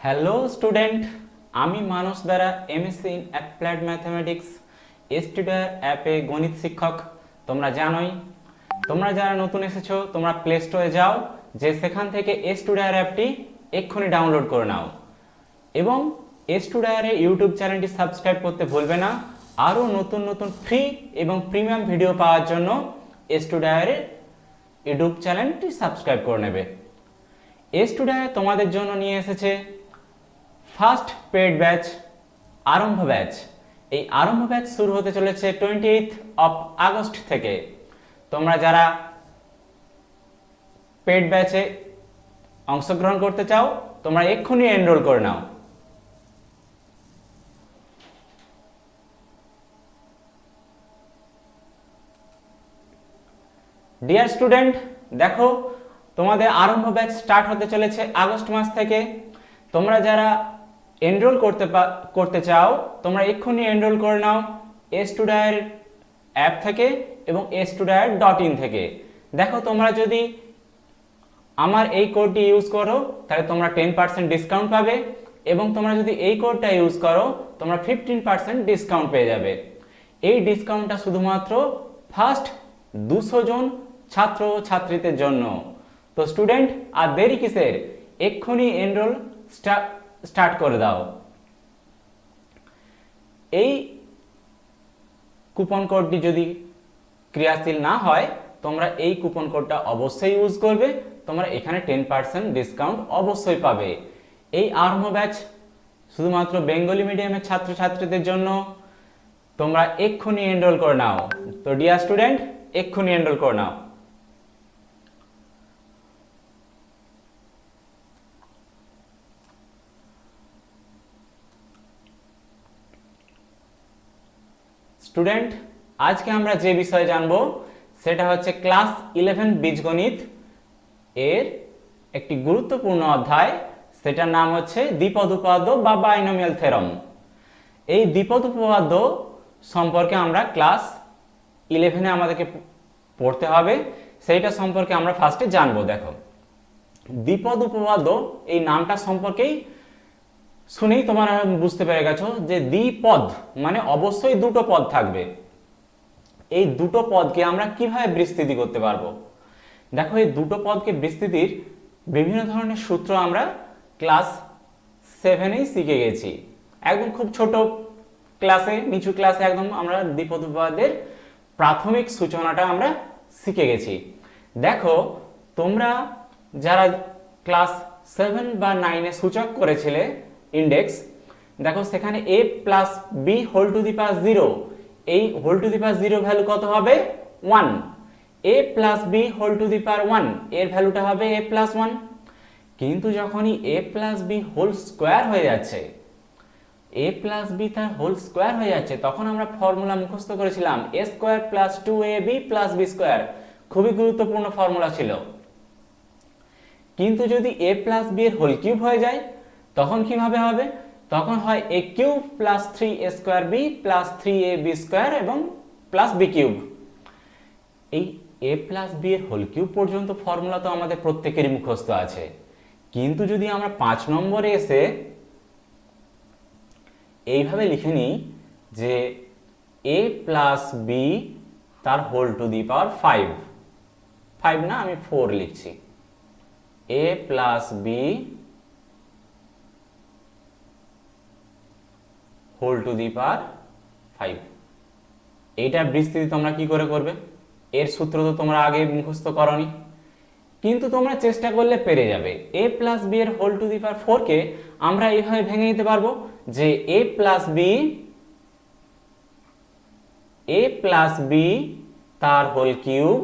Hello student, আমি মানস দ্বারা MSc in applied mathematics স্টুডিয়ার অ্যাপে গণিত শিক্ষক। তোমরা জানোই, তোমরা যারা নতুন এসেছো তোমরা প্লে স্টোরে যাও, যে সেখান থেকে স্টুডিয়ার অ্যাপটি এক্ষুনি ডাউনলোড করে নাও এবং স্টুডিয়ারের ইউটিউব চ্যানেলটি সাবস্ক্রাইব করতে ভুলবে না। আরও নতুন নতুন ফ্রি এবং প্রিমিয়াম ভিডিও পাওয়ার জন্য স্টুডিয়ারের ইউটিউব চ্যানেলটি সাবস্ক্রাইব করে নেবে। স্টুডিয়ার তোমাদের জন্য নিয়ে এসেছে ফার্স্ট পেড ব্যাচ, আরম্ভ ব্যাচ। এই আরম্ভ ব্যাচ শুরু হতে চলেছে 28 আগস্ট থেকে। তোমরা যারা পেড ব্যাচে অংশগ্রহণ করতে চাও তোমরা এক্ষুনি এনরোল করে নাও। ডিয়ার স্টুডেন্ট, দেখো তোমাদের আরম্ভ ব্যাচ স্টার্ট হতে চলেছে আগস্ট মাস থেকে। তোমরা যারা এনরোল করতে চাও তোমরা এক্ষুনি এনরোল করে নাও স্টুডিয়ার অ্যাপ থেকে এবং studier.in থেকে। দেখো তোমরা যদি আমার এই কোডটি ইউজ করো তাহলে তোমরা 10% ডিসকাউন্ট পাবে এবং তোমরা যদি এই কোডটা ইউজ করো তোমরা 15% ডিসকাউন্ট পেয়ে যাবে। এই ডিসকাউন্টটা শুধুমাত্র ফার্স্ট 200 জন ছাত্র ও ছাত্রীদের জন্য। তো স্টুডেন্ট, আর দেরি কিসের, এক্ষুনি এনরোল স্টার্ট করে দাও। এই কুপন কোডটি যদি ক্রিয়াশীল না হয় তোমরা এই কুপন কোডটা অবশ্যই ইউজ করবে, তোমরা এখানে 10% ডিসকাউন্ট অবশ্যই পাবে। এই আরম্ভ ব্যাচ শুধুমাত্র বেঙ্গলি মিডিয়ামের ছাত্রছাত্রীদের জন্য। তোমরা এক্ষুনি এনরোল করে নাও। তো ডিয়ার স্টুডেন্ট, এক্ষুনি এনরোল করে নাও। স্টুডেন্ট, আজকে আমরা যে বিষয়ে জানবো সেটা হচ্ছে ক্লাস 11 বীজগণিত এর একটি গুরুত্বপূর্ণ অধ্যায়, সেটার নাম হচ্ছে দ্বিপদ উপপাদ্য বা বাইনোমিয়াল থিওরেম। এই দ্বিপদ উপপাদ্য সম্পর্কে আমরা ক্লাস 11-এ আমাদেরকে পড়তে হবে, সেইটা সম্পর্কে আমরা ফার্স্টে জানবো। দেখো, দ্বিপদ উপপাদ্য এই নামটা সম্পর্কেই শুনেই তোমরা বুঝতে পেরে গেছো যে দ্বিপদ মানে অবশ্যই দুটো পদ থাকবে। এই দুটো পদকে আমরা কিভাবে বিস্তৃতি করতে পারবো? দেখো, এই দুটো পদকে বিস্তৃতির বিভিন্ন ধরনের সূত্র আমরা ক্লাস 7-এই শিখে গেছি। একদম খুব ছোট ক্লাসে, নিচু ক্লাসে একদম আমরা দ্বিপদ উপপাদ্যের প্রাথমিক সূচনাটা আমরা শিখে গেছি। দেখো, তোমরা যারা ক্লাস 7 বা 9-এ সূচক করেছিলে ইন্ডেক্স, দেখো সেখানে a plus B whole to the power 0, এই whole to the power 0 value কত হবে? 1। a plus B whole to the power 1 এর ভ্যালুটা হবে a প্লাস 1। কিন্তু যখনই a plus B whole square হয়ে যাচ্ছে, a প্লাস বি তার হোল স্কোয়ার হয়ে যাচ্ছে, তখন আমরা ফর্মুলা মুখস্থ করেছিলাম a square plus 2ab plus B square. খুবই গুরুত্বপূর্ণ ফর্মুলা ছিল। কিন্তু যদি a প্লাস বি এর হোল কিউব হয়ে যায় তখন কিভাবে হবে? তখন হয় a cube plus 3a square B plus 3ab square এবং প্লাস বি কিউব। এই a প্লাস বি এর হোল কিউব পর্যন্ত ফর্মুলা তো আমাদের প্রত্যেকেরই মুখস্থ আছে। কিন্তু যদি আমরা 5 নম্বরে এসে এইভাবে লিখে নিই যে a প্লাস বি তার হোল টু দি পাওয়ার 5 না, আমি 4 লিখছি, a plus B whole to the power 5। এইটার বিস্তৃতি তোমরা কি করে করবে? এর সূত্র তো তোমরা আগে মুখস্থ করনি, কিন্তু তোমরা চেষ্টা করলে পেরে যাবে। a প্লাস বি এর হোল টু দি পাওয়ার 4 কে আমরা এইভাবে ভেঙে নিতে পারবো যে a প্লাস বি তার whole cube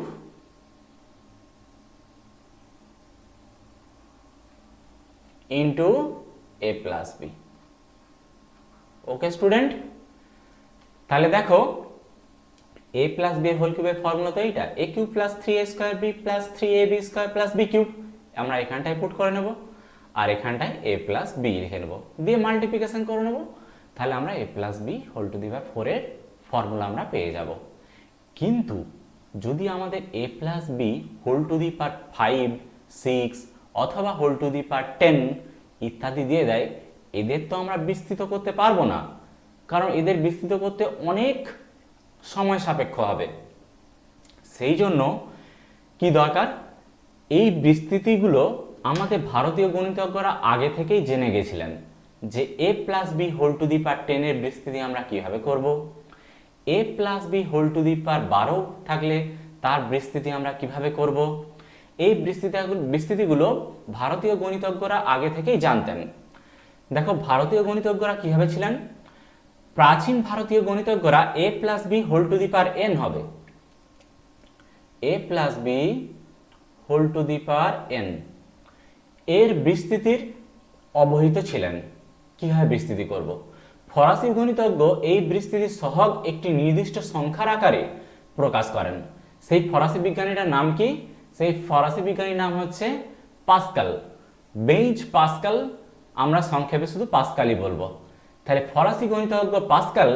into a plus B. Okay student, তাহলে দেখো a প্লাস বি এর হোল কিউবের ফর্মুলা তো এইটা, a cube plus 3a square b plus 3ab square plus b cube. আমরা এখানটায় পুট করে নেব আর এখানটায় a প্লাস b লিখে নেব, দিয়ে মাল্টিপ্লিকেশন করে নেব, তাহলে আমরা a plus b whole to the power 4 এর ফর্মুলা আমরা পেয়ে যাব। কিন্তু যদি আমাদের a plus B whole to the power 5, 6 অথবা হোল টু দি পাওয়ার 10 ইত্যাদি দিয়ে দেয়, এদের তো আমরা বিস্তৃত করতে পারবো না, কারণ এদের বিস্তৃত করতে অনেক সময় সাপেক্ষ হবে। সেই জন্য কি দরকার, এই বিস্তৃতিগুলো আমাদের ভারতীয় গণিতজ্ঞরা আগে থেকেই জেনে গেছিলেন যে a plus B whole to the power 10 এর বিস্তৃতি আমরা কিভাবে করব, a plus B whole to the power 12 থাকলে তার বিস্তৃতি আমরা কিভাবে করব। এই বিস্তৃতিগুলো ভারতীয় গণিতজ্ঞরা আগে থেকেই জানতেন। দেখো ভারতীয় গণিতজ্ঞরা কিভাবে ছিলেন, প্রাচীন ভারতীয় গণিতজ্ঞরা a plus B whole to the power n হবে, a plus B whole to the power n এর বিস্তৃতির অবহিত ছিলেন। কিভাবে বিস্তৃতি করব, ফরাসি গণিতজ্ঞ এই বিস্তৃতির সহগ একটি নির্দিষ্ট সংখ্যার আকারে প্রকাশ করেন। সেই ফরাসি বিজ্ঞানীটার নাম কি, সেই ফরাসি বিজ্ঞানীর নাম হচ্ছে পাস্কাল, বেইজ পাস্কাল, আমরা সংক্ষেপে শুধু পাস্কালই বলবো। তাহলে ফরাসি গণিতজ্ঞ পাস্কাল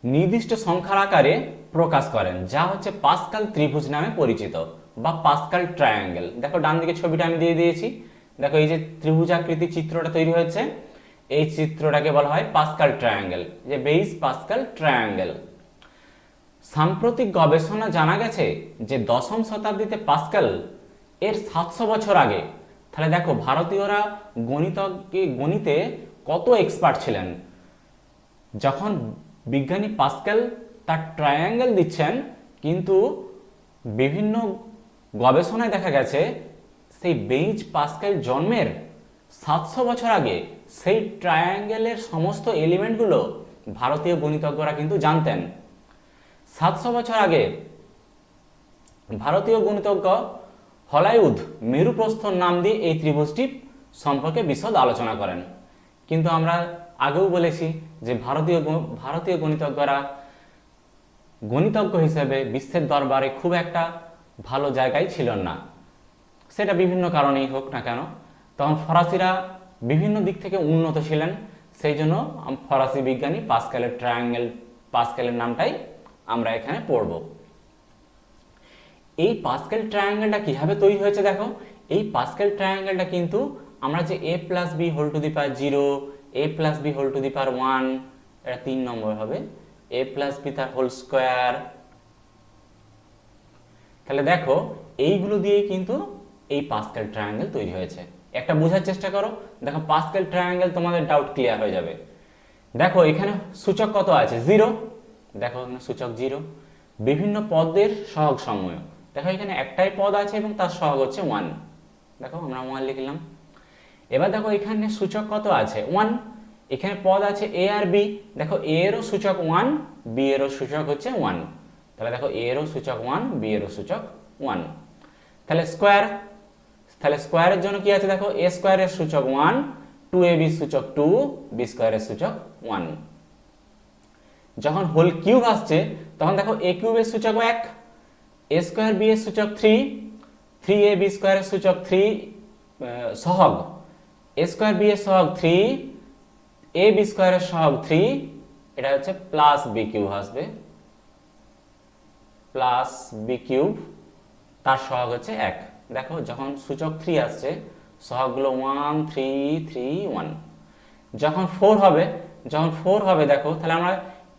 নির্দিষ্ট সংখ্যার আকারে প্রকাশ করেন, যা হচ্ছে পাস্কাল ত্রিভুজ নামে পরিচিত বা পাস্কাল ট্রায়াঙ্গেল। দেখো ডান দিকে ছবিটা আমি দিয়ে দিয়েছি, দেখো এই যে ত্রিভুজাকৃতি চিত্রটা তৈরি হয়েছে, এই চিত্রটাকে বলা হয় পাস্কাল ট্রায়াঙ্গেল, যে বেইজ পাস্কাল ট্রায়াঙ্গেল। সাম্প্রতিক গবেষণা জানা গেছে যে দশম শতাব্দীতে পাস্কাল এর 700 বছর আগে, তাহলে দেখো ভারতীয়রা গণিতে কত এক্সপার্ট ছিলেন। যখন বিজ্ঞানী পাস্কাল তার ট্রায়াঙ্গেল দিচ্ছেন, কিন্তু বিভিন্ন গবেষণায় দেখা গেছে সেই বেইজ পাস্কাল জন্মের 700 বছর আগে সেই ট্রায়াঙ্গেলের সমস্ত এলিমেন্টগুলো ভারতীয় গণিতজ্ঞরা কিন্তু জানতেন। 700 বছর আগে ভারতীয় গণিতজ্ঞ হলাইউড মেরুপ্রস্থর নাম দিয়ে এই ত্রিভুজটি সম্পর্কে বিশদ আলোচনা করেন। কিন্তু আমরা আগেও বলেছি যে ভারতীয় গণিতজ্ঞরা গণিতজ্ঞ হিসেবে বিশ্বের দরবারে খুব একটা ভালো জায়গায় ছিলেন না, সেটা বিভিন্ন কারণেই হোক না কেন। তখন ফরাসিরা বিভিন্ন দিক থেকে উন্নত ছিলেন, সেই জন্য ফরাসি বিজ্ঞানী পাস্কালের নামটাই আমরা এখানে পড়ব। এই পাস্কাল ট্রায়াঙ্গেলটা কিভাবে তৈরি হয়েছে, দেখো এই পাস্কাল ট্রায়াঙ্গেলটা কিন্তু আমরা যে a plus B whole to the power 0, a plus B whole to the power 1, এটা 3 নম্বর হবে, a প্লাস বি তার হোল স্কোয়ার। তাহলে দেখো এইগুলো দিয়ে কিন্তু এই পাস্কাল ট্রায়াঙ্গেল তৈরি হয়েছে। একটা বোঝার চেষ্টা করো, দেখো পাস্কাল ট্রায়াঙ্গেল তোমাদের ডাউট ক্লিয়ার হয়ে যাবে। দেখো এখানে সূচক কত আছে, 0, দেখো এখানে সূচক 0। বিভিন্ন পদের সহগ সমূহ, দেখো এখানে একটাই পদ আছে এবং তার সহগ হচ্ছে 1, দেখো আমরা 1 লিখলাম। এবার দেখো এখানে সূচক কত আছে, 1, এখানে পদ আছে a আর b, দেখো a এরও সূচক 1, b এরও সূচক হচ্ছে 1, তাহলে দেখো a এরও সূচক 1, b এরও সূচক 1। তাহলে স্কোয়ারের জন্য কি আছে, দেখো a স্কোয়ারের সূচক 1, 2ab সূচক 2, b স্কোয়ারের সূচক 1। যখন হোল কিউব আসছে তখন দেখো a কিউবের সূচক 1, a স্কোয়ার b এর সূচক 3, 3ab স্কোয়ারের সূচক 3 সহগ, a স্কোয়ার b এর সহগ 3, ab স্কোয়ারের সহগ 3, এটা হচ্ছে প্লাস b কিউব আসবে, প্লাস b কিউব, তার সহগ হচ্ছে 1। দেখো যখন সূচক 3 আসছে সহগগুলো 1 3 3 1। যখন 4 হবে দেখো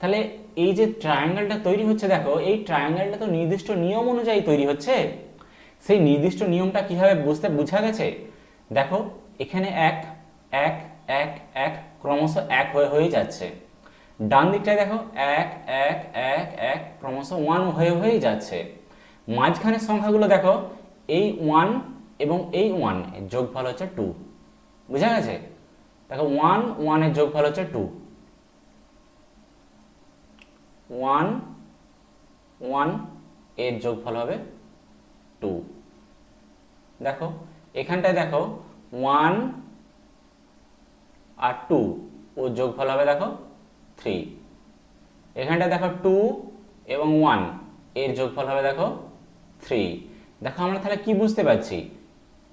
তাহলে এই যে ট্রায়াঙ্গেলটা তৈরি হচ্ছে, দেখো এই ট্রায়াঙ্গেলটা তো নির্দিষ্ট নিয়ম অনুযায়ী তৈরি হচ্ছে। সেই নির্দিষ্ট নিয়মটা কিভাবে বোঝা গেছে, দেখো এখানে 1 1 1 1 ক্রমশ 1 হয়ে যাচ্ছে, ডান দিকটায় দেখো 1 1 1 1 ক্রমশ 1 হয়ে যাচ্ছে। মাঝখানের সংখ্যাগুলো দেখো এই 1 এবং এই 1 এর যোগফল হচ্ছে 2, বুঝা গেছে। দেখো 1 1 এর যোগফল হচ্ছে 2, 1 1 এর যোগফল হবে 2। দেখো এখানটায় দেখো 1 আর 2 ওর যোগফল হবে দেখো 3। এখানটায় দেখো 2 এবং 1 এর যোগফল হবে দেখো 3। দেখো আমরা তাহলে কি বুঝতে পারছি,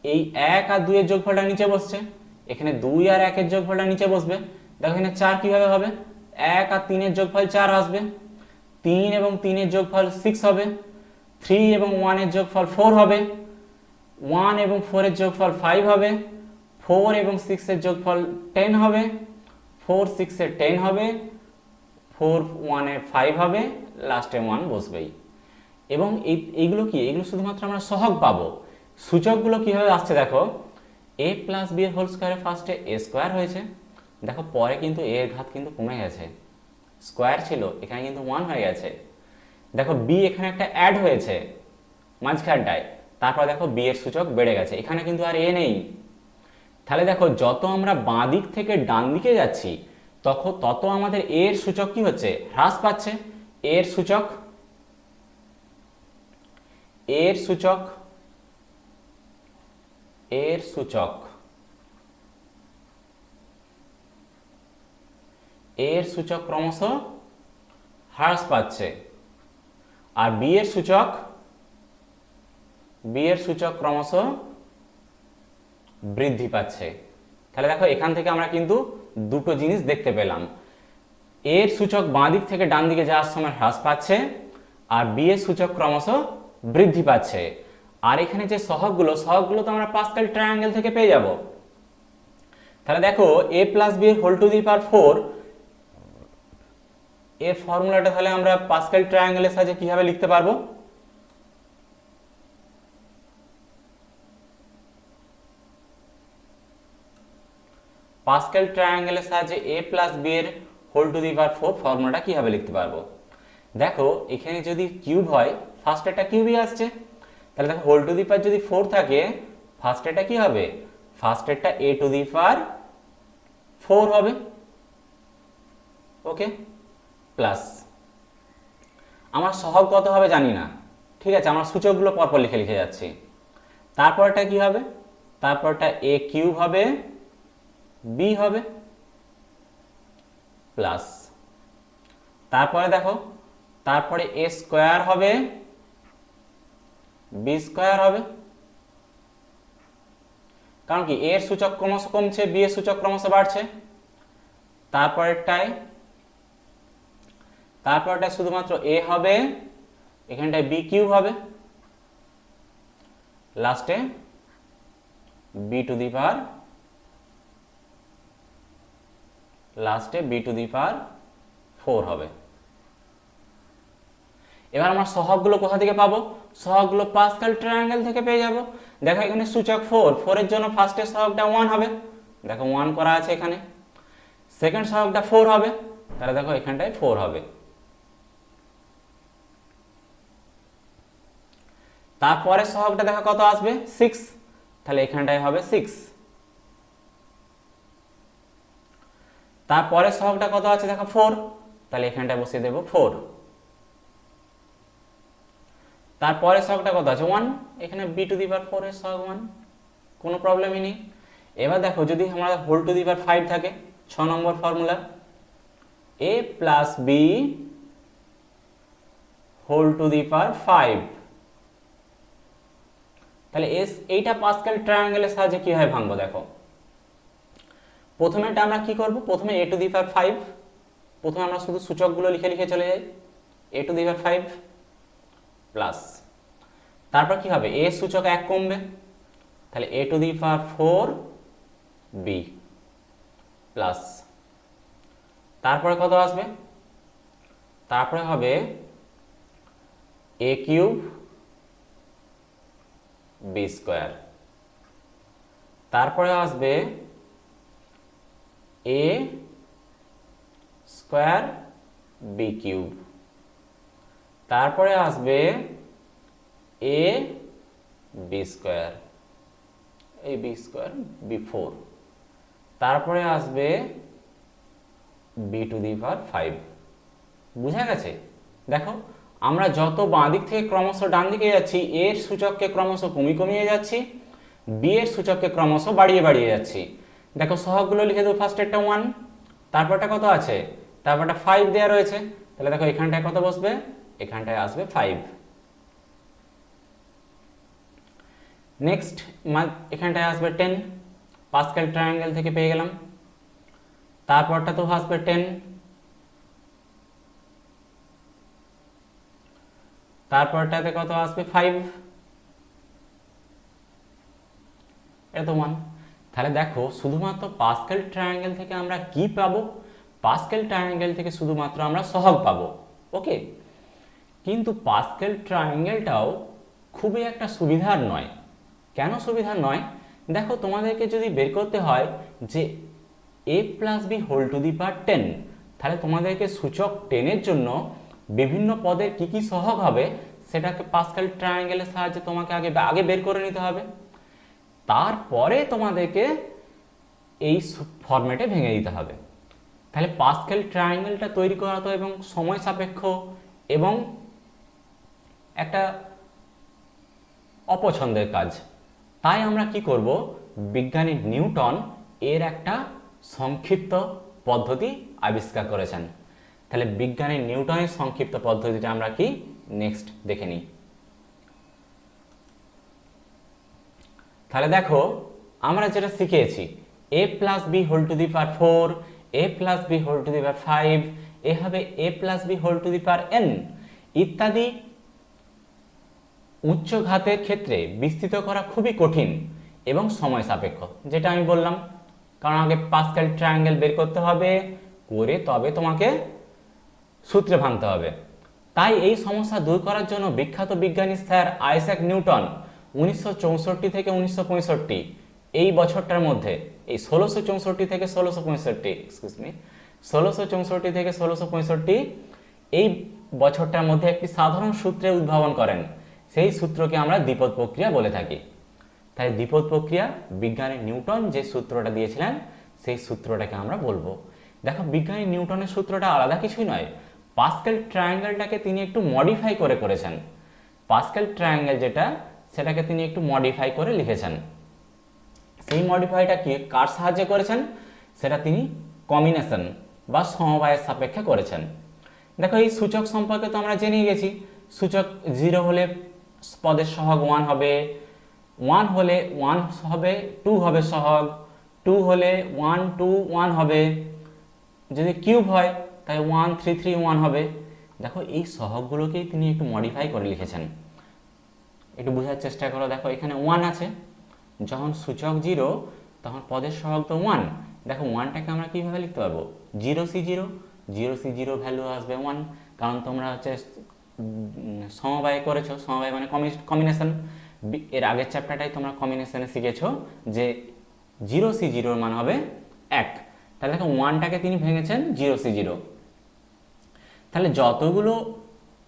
এই 1 আর 2 এর যোগফলটা নিচে বসছে, এখানে 2 আর 1 এর যোগফলটা নিচে বসবে। দেখো এখানে 4 কিভাবে হবে, 1 আর 3 এর যোগফল 4 আসবে, 3 এবং 3 এর যোগফল 6 হবে, 3 এবং 1 এর যোগফল 4 হবে, 1 এবং 4 এর যোগফল 5 হবে, 4 এবং 6 এর যোগফল 10 হবে, 4 6 এর 10 হবে, 4 1 এর 5 হবে, লাস্টে 1 বসবেই। এবং এইগুলো কি, এগুলো শুধুমাত্র আমরা সহগ পাবো। সূচকগুলো কিভাবে আসছে দেখো, a প্লাস বি এর হোল স্কোয়ারে ফার্স্টে a স্কোয়ার হয়েছে, দেখো পরে কিন্তু a এর ঘাত কিন্তু কমে গেছে, স্কোয়ার ছিল এখানে কিন্তু 1 হয়ে গেছে। দেখো b এখানে একটা অ্যাড হয়েছে মাঝখানটায়, তারপর দেখো b এর সূচক বেড়ে গেছে, এখানে কিন্তু আর a নেই। তাহলে দেখো যত আমরা বাঁ দিক থেকে ডান দিকে যাচ্ছি তত আমাদের a এর সূচক কি হচ্ছে, হ্রাস পাচ্ছে। a এর সূচক এর সূচক এর সূচক এর সূচক ক্রমশ হ্রাস পাচ্ছে, আর বি এর সূচক ক্রমশ বৃদ্ধি পাচ্ছে। তাহলে দেখো এখান থেকে আমরা কিন্তু দুটো জিনিস দেখতে পেলাম, এর সূচক বাঁ দিক থেকে ডান দিকে যাওয়ার সময় হ্রাস পাচ্ছে, আর বি এর সূচক ক্রমশ বৃদ্ধি পাচ্ছে। আর এখানে যে সহগগুলো তো আমরা পাস্কাল ট্রায়াঙ্গেল থেকে পেয়ে যাব। তাহলে দেখো a প্লাস বি এর হোল টু দি পাওয়ার 4 এর ফর্মুলাটা তাহলে আমরা পাস্কাল ট্রায়াঙ্গেলের সাহায্যে কিভাবে লিখতে পারবো, পাস্কাল ট্রায়াঙ্গেলের সাহায্যে a প্লাস বি এর হোল টু দি পাওয়ার 4 ফর্মুলাটা কিভাবে লিখতে পারবো। দেখো এখানে যদি কিউব হয় ফার্স্ট এটা কিউবই আসছে, তাহলে দেখো হোল টু দি পাওয়ার যদি 4 থাকে ফার্স্ট এটা কি হবে, ফার্স্ট এটা a টু দি পাওয়ার 4 হবে, ওকে, প্লাস আমার সহগ কত হবে জানি না, ঠিক আছে, আমরা সূচকগুলো পরপর লিখে যাচ্ছি। তারপরটা কি হবে, তারপরটা a কিউব হবে, b হবে, প্লাস তারপরে দেখো তারপরে a স্কোয়ার হবে, b স্কোয়ার হবে, কারণ কি a এর সূচক ক্রমশ কমছে, b এর সূচক ক্রমশ বাড়ছে। তারপরেরটায় শুধুমাত্র a হবে, এখানটায় b কিউব হবে, লাস্টে b টু দি পাওয়ার 4 হবে। এবার আমরা সহগগুলো কোথা থেকে পাবো, সহগগুলো পাস্কাল ট্রায়াঙ্গেল থেকে পেয়ে যাব। দেখো এখানে সূচক 4 এর জন্য ফার্স্টের সহগটা 1 হবে, দেখো 1 করা আছে এখানে, সেকেন্ড সহগটা 4 হবে, তাহলে দেখো এখানটায় 4 হবে। তারপরে সহগটা দেখো কত আসবে, 6, তাহলে এখানটায় হবে 6। তারপরে সহগটা কত আছে দেখো 4, তাহলে এখানটায় বসিয়ে দেব 4। তারপরে সহগটা কত আছে 1, এখানে b টু দি পাওয়ার 4 এর সহগ 1, কোনো প্রবলেমই নেই। এবার দেখো যদি আমরা হোল টু দি পাওয়ার 5 থাকে, 6 number formula a plus B whole to the power 5, তাহলে এইটা পাস্কাল ট্রায়াঙ্গেলের সাহায্যে কিভাবে ভাঙবো দেখো, প্রথমেটা আমরা কি করব, প্রথমে a টু দি পাওয়ার 5, প্রথমে আমরা শুধু সূচকগুলো লিখে চলে যাই, a to the power 5 plus, তারপর কি হবে a সূচক 1 কমবে, তাহলে a to the power 4 b plus, তারপরে কত আসবে, তারপরে হবে a কিউব b স্কোয়ার, তারপরে আসবে a স্কোয়ার b কিউব, তারপরে আসবে a b স্কোয়ার, এই b স্কোয়ার b4, তারপরে আসবে b টু দি পাওয়ার 5। বুঝা গেছে? দেখো আমরা যত বাঁ দিক থেকে ক্রমশ ডান দিকে যাচ্ছি এর সূচককে ক্রমশ কমিয়ে যাচ্ছি, বি এর সূচককে ক্রমশ বাড়িয়ে যাচ্ছি। দেখো সহগগুলো লিখে দেবো, ফার্স্ট একটা 1, তারপরটা কত আছে, তারপরটা 5 দেওয়া রয়েছে, তাহলে দেখো এখানটায় কত বসবে, এখানটায় আসবে 5। নেক্সট এখানটায় আসবে 10, পাস্কাল ট্রায়াঙ্গেল থেকে পেয়ে গেলাম, তারপরটা তো আসবে 10, তারপরটাতে কত আসবে 5, এটা তো 1। তাহলে দেখো শুধুমাত্র পাস্কেল ট্রায়াঙ্গেল থেকে আমরা কি পাবো? পাস্কেল ট্রায়াঙ্গেল থেকে শুধুমাত্র আমরা সহগ পাবো। ওকে, কিন্তু পাস্কেল ট্রায়াঙ্গেলটাও খুবই একটা সুবিধার নয়। কেন সুবিধার নয়? দেখো তোমাদেরকে যদি বের করতে হয় যে a plus B whole to the power 10, তাহলে তোমাদেরকে সূচক 10 এর জন্য বিভিন্ন পদের কি কি সহগ হবে সেটাকে পাস্কেল ট্রায়াঙ্গেলের সাহায্যে তোমাকে আগে বের করে নিতে হবে। তারপরে তোমাদেরকে এই ফরম্যাটে ভেঙে দিতে হবে। তাহলে পাস্কেল ট্রায়াঙ্গেলটা তৈরি করা তো এবং সময় সাপেক্ষ এবং একটা অপছন্দের কাজ। তাই আমরা কি করব, বিজ্ঞানী নিউটন এর একটা সংক্ষিপ্ত পদ্ধতি আবিষ্কার করেছেন। তাহলে বিজ্ঞানী নিউটনের সংক্ষিপ্ত পদ্ধতিটা আমরা কি নেক্সট দেখে নিই। তাহলে দেখো আমরা যেটা শিখেছি a plus B whole to the power 4, a plus B whole to the power 5, এ হবে a plus B whole to the power n ইত্যাদি উচ্চ ঘাতের ক্ষেত্রে বিস্তৃত করা খুবই কঠিন এবং সময় সাপেক্ষ, যেটা আমি বললাম। কারণ আগে পাস্কেল ট্রায়াঙ্গেল বের করতে হবে, করে তবে তোমাকে সূত্রে ভাঙতে হবে। তাই এই সমস্যা দূর করার জন্য বিখ্যাত বিজ্ঞানী স্যার আইজ্যাক নিউটন 1964 থেকে 1965 এই বছরটার মধ্যে, এই 1664 থেকে 1665 এই বছরটার মধ্যে একটি সাধারণ সূত্রের উদ্ভাবন করেন। সেই সূত্রকে আমরা দ্বিপদ প্রক্রিয়া বলে থাকি। তাই দ্বিপদ প্রক্রিয়া বিজ্ঞানী নিউটন যে সূত্রটা দিয়েছিলেন সেই সূত্রটাকে আমরা বলবো। দেখো বিজ্ঞানী নিউটনের সূত্রটা আলাদা কিছুই নয়, পাস্কেল ট্রায়াঙ্গেলটাকে তিনি একটু মডিফাই করেছেন। পাস্কেল ট্রায়াঙ্গেল যেটা সেটাকে তিনি একটু মডিফাই করে লিখেছেন। সেই মডিফাইটা কি কার সাহায্যে করেছেন? সেটা তিনি কম্বিনেশন বা সমবায়ের সাপেক্ষে করেছেন। দেখো এই সূচক সম্পর্কে তো আমরা জেনে গেছি, সূচক 0 হলে পদের সহগ 1 হবে, 1 হলে 1 হবে, 2 হবে সহগ, 2 হলে 1 2 1 হবে, যদি কিউব হয় তাহলে 1 3 3 1 হবে। দেখো এই সহগগুলোকেই তিনি একটু মডিফাই করে লিখেছেন, একটু বোঝার চেষ্টা করো। দেখো এখানে 1 আছে, যখন সূচক 0 তখন পদের সহগ তো 1। দেখো 1টাকে আমরা কিভাবে লিখতে পারবো? 0c0, 0c0 ভ্যালু আসবে 1, কারণ তোমরা হচ্ছে সমবায় করেছো, সমবায় মানে কম্বিনেশন। এর আগের চ্যাপ্টারটাই তোমরা কম্বিনেশনে শিখেছো যে 0c0 এর মান হবে 1। তাহলে দেখো 1টাকে তিনি ভেঙেছেন 0c0। তাহলে যতগুলো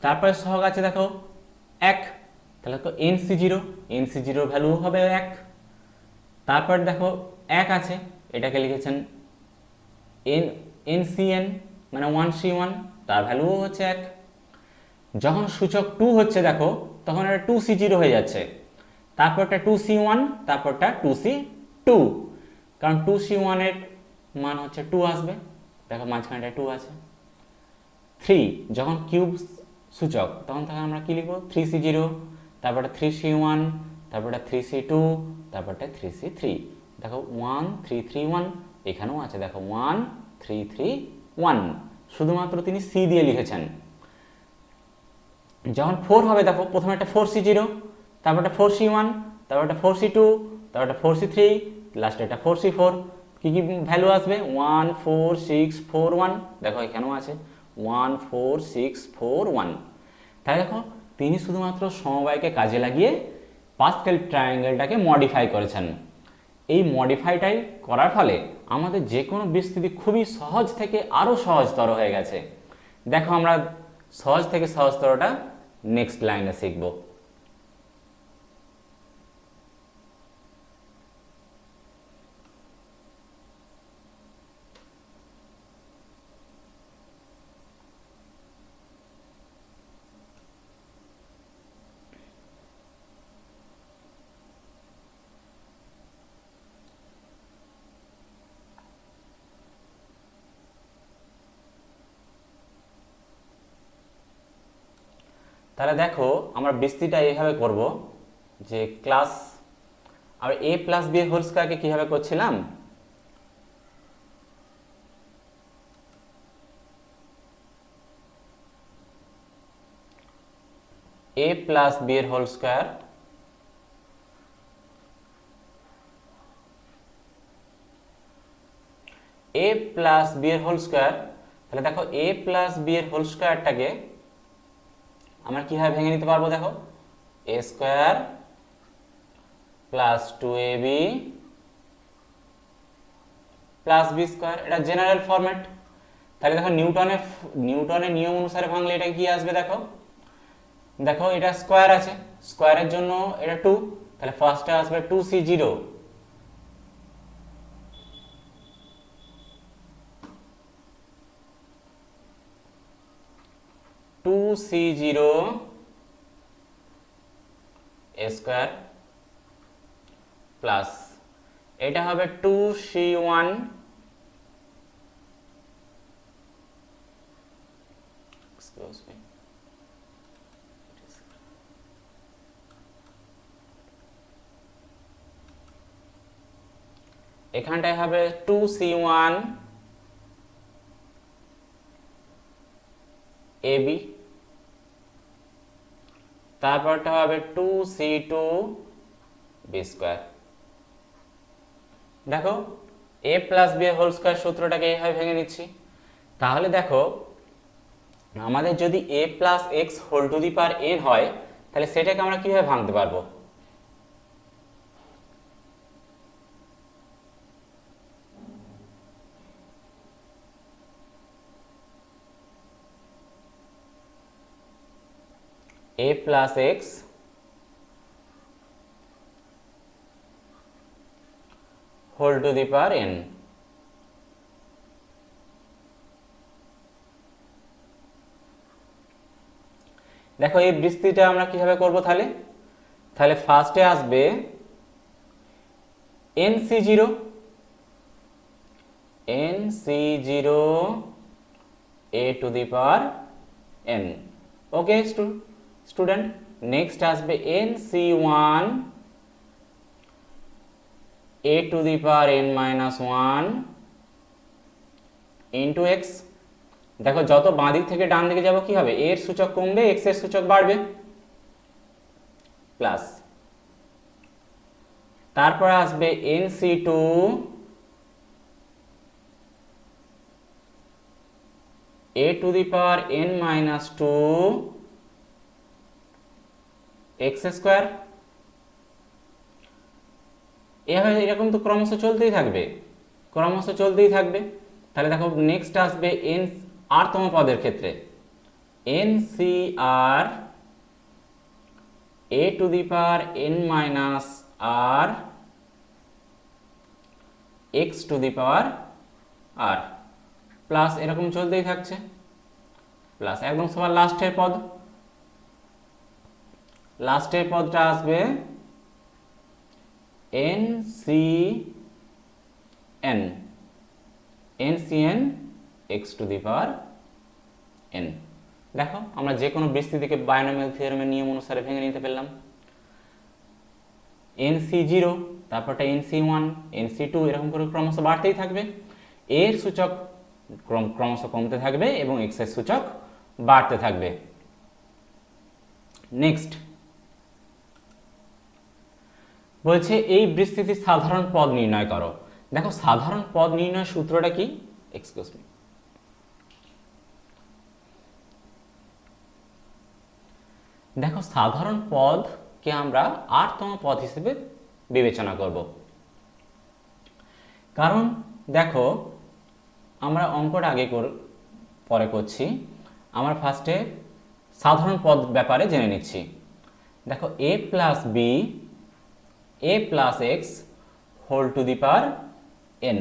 তারপরে সহগ আছে দেখো 1, তাহলে তো nc0, nc0 ভ্যালু হবে 1। তারপর দেখো 1 আছে, এটাকে লিখেছেন ncn মানে 1c1, তার ভ্যালুও হচ্ছে 1। যখন সূচক 2 হচ্ছে দেখো তখন এটা 2c0 হয়ে যাচ্ছে, তারপরটা 2c1, তারপরটা 2c2, কারণ 2c1 এর মান হচ্ছে 2 আসবে। দেখো মাঝখানটা 2 আছে। 3 যখন কিউব সূচক তখন তাকে আমরা কি লিখবো? 3c0, তারপরটা 3c1, তারপরটা 3c2, তারপরটা 3c3। দেখো 1 3 3 1 এখানেও আছে, দেখো 1 3 3 1, শুধুমাত্র তিনি c দিয়ে লিখেছেন। যখন 4 হবে দেখো প্রথমে একটা 4c0, তারপরটা 4c1, তারপরটা 4c2, তারপরটা 4c3, লাস্টে একটা 4c4। কি কি ভ্যালু আসবে? 1 4 6 4 1। দেখো এখানেও আছে 1 4 6 4 1। তাই দেখো তিনি শুধুমাত্র সমবায়কে কাজে লাগিয়ে পাস্কেল ট্রায়াঙ্গেলটাকে মডিফাই করেছেন। এই মডিফাইটাই করার ফলে আমাদের যে কোনো বিস্তৃতি খুবই সহজ থেকে আরও সহজতর হয়ে গেছে। দেখো আমরা সহজ থেকে সহজতরটা নেক্সট লাইনে শিখব। তাহলে দেখো আমরা বৃষ্টিটা এইভাবে করব যে ক্লাস আর a প্লাস বি হোল স্কয়ারকে কিভাবে করছিলাম, a প্লাস বি এর হোল স্কয়ার প্লাস বি এর হোল স্কোয়ার, তাহলে দেখো এ প্লাস বি এর হোল স্কোয়ারটাকে আমরা কিভাবে ভেঙে নিতে পারবো, দেখো A square plus 2ab plus B square, এটা জেনারেল ফরম্যাট। তাহলে দেখো নিউটনের নিয়ম অনুসারে ভাঙলে এটা কি আসবে, দেখো দেখো এটা স্কোয়ার আছে, স্কোয়ারের জন্য এটা 2, তাহলে ফার্স্টে আসবে 2c0 2c0 a square plus এটা হবে 2c1 এক্সকিউজ মি, এখানটায় হবে 2c1 ab, তারপরটা হবে 2c2 b স্কোয়ার। দেখো a প্লাস বি এর হোল স্কোয়ার সূত্রটাকে এইভাবে ভেঙে নিচ্ছি। তাহলে দেখো আমাদের যদি a plus X whole to the power n হয়, তাহলে সেটাকে আমরা কিভাবে ভাঙতে পারবো, a plus X whole to the power n। দেখো এই বৃষ্টিটা আমরা কিভাবে করব, তাহলে তাহলে ফার্স্টে আসবে nc0 a to the power n। Okay student, next আসবে nc1 a to the power n minus 1 into x. দেখো যত বাঁ দিক থেকে ডান দিকে যাব কি হবে, a এর সূচক কমবে, x এর সূচক বাড়বে, প্লাস তারপর আসবে nc2 a to the power n minus 2 x square. এভাবে এরকম তো ক্রমশ চলতেই থাকবে। তাহলে দেখো নেক্সট আসবে n r তম পদের ক্ষেত্রে ncr a to the power n minus r x to the power r plus এরকম চলতেই থাকছে, প্লাস একদম সবার লাস্টের পদটা আসবে ncn x to the power n। দেখো আমরা যে কোনো বিস্তৃতিকে বাইনোমিয়াল থিওরেমের নিয়ম অনুসারে ভেঙে নিতে পারলাম। nc0, তারপরটা nc1, nc2, এরকম করে ক্রমশ বাড়তেই থাকবে, এর সূচক ক্রমশ কমতে থাকবে এবং x এর সূচক বাড়তে থাকবে। নেক্সট বলছে এই বিস্তৃতির সাধারণ পদ নির্ণয় করো। দেখো সাধারণ পদ নির্ণয় সূত্রটা কি, এক্সকিউজ মি, দেখো সাধারণ পদকে আমরা r তম পদ হিসেবে বিবেচনা করব, কারণ দেখো আমরা অঙ্কটা আগে পরে করছি, আমরা ফার্স্টে সাধারণ পদ ব্যাপারে জেনে নিচ্ছি। দেখো a plus B a plus X whole to the power n,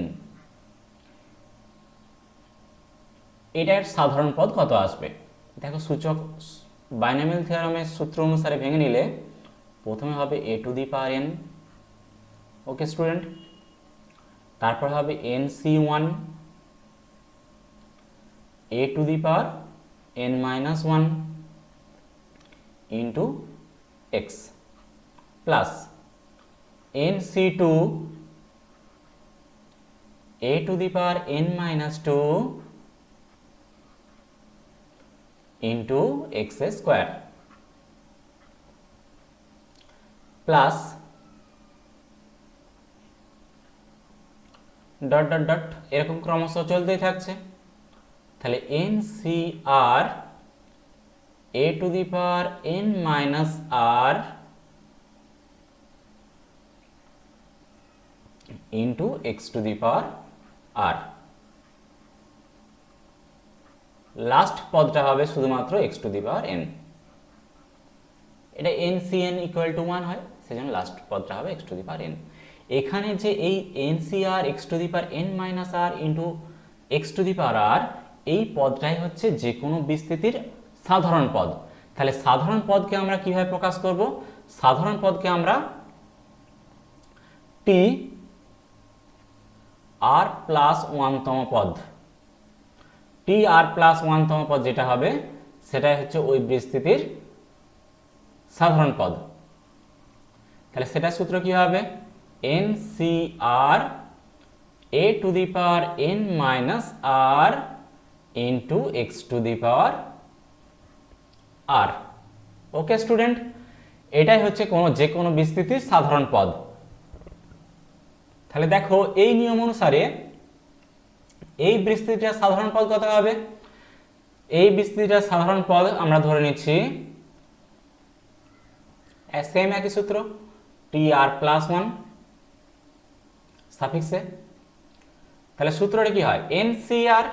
এটার সাধারণ পদ কত আসবে। দেখো সূচক বাইনোমিয়াল থিওরেমের সূত্র অনুসারে ভেঙে নিলে প্রথমে হবে a to the power n, okay student, তারপর হবে nc1 a to the power n minus 1 into X plus nc2 a to the power n minus 2 into X square plus dot dot dot এরকম ক্রমশ চলতেই থাকছে। তাহলে N C R A to the power N minus R into X to the power R, last পদটা হবে শুধুমাত্র X to the power N. এটা N C N equal to 1 হয়, সেজন্য লাস্ট পদটা হবে X to the power N. এখানে যে এই N C R X to the power N minus R into X to the power R, এই পদটাই হচ্ছে যে কোনো বিস্তৃতির সাধারণ পদ। তাহলে সাধারণ পদকে আমরা কিভাবে প্রকাশ করব? সাধারণ পদকে আমরা টি আর প্লাস 1 তম পদ, টি আর প্লাস 1 তম পদ যেটা হবে সেটাই হচ্ছে ওই বিস্তৃতির সাধারণ পদ। তাহলে সেটা সূত্র কি হবে? N C R A to the power N minus R into X to the power R. Okay student, এটাই হচ্ছে যে কোনো বিস্তৃতির সাধারণ পদ। তাহলে দেখো এই নিয়ম অনুসারে এই বিস্তৃতিটার সাধারণ পদ কত হবে? এই বিস্তৃতিটার সাধারণ পদ আমরা ধরে নিচ্ছি সেম একই সূত্র, টি আর প্লাস 1 সাফিক্সে। তাহলে সূত্রটা কি হয়? এন সি আর,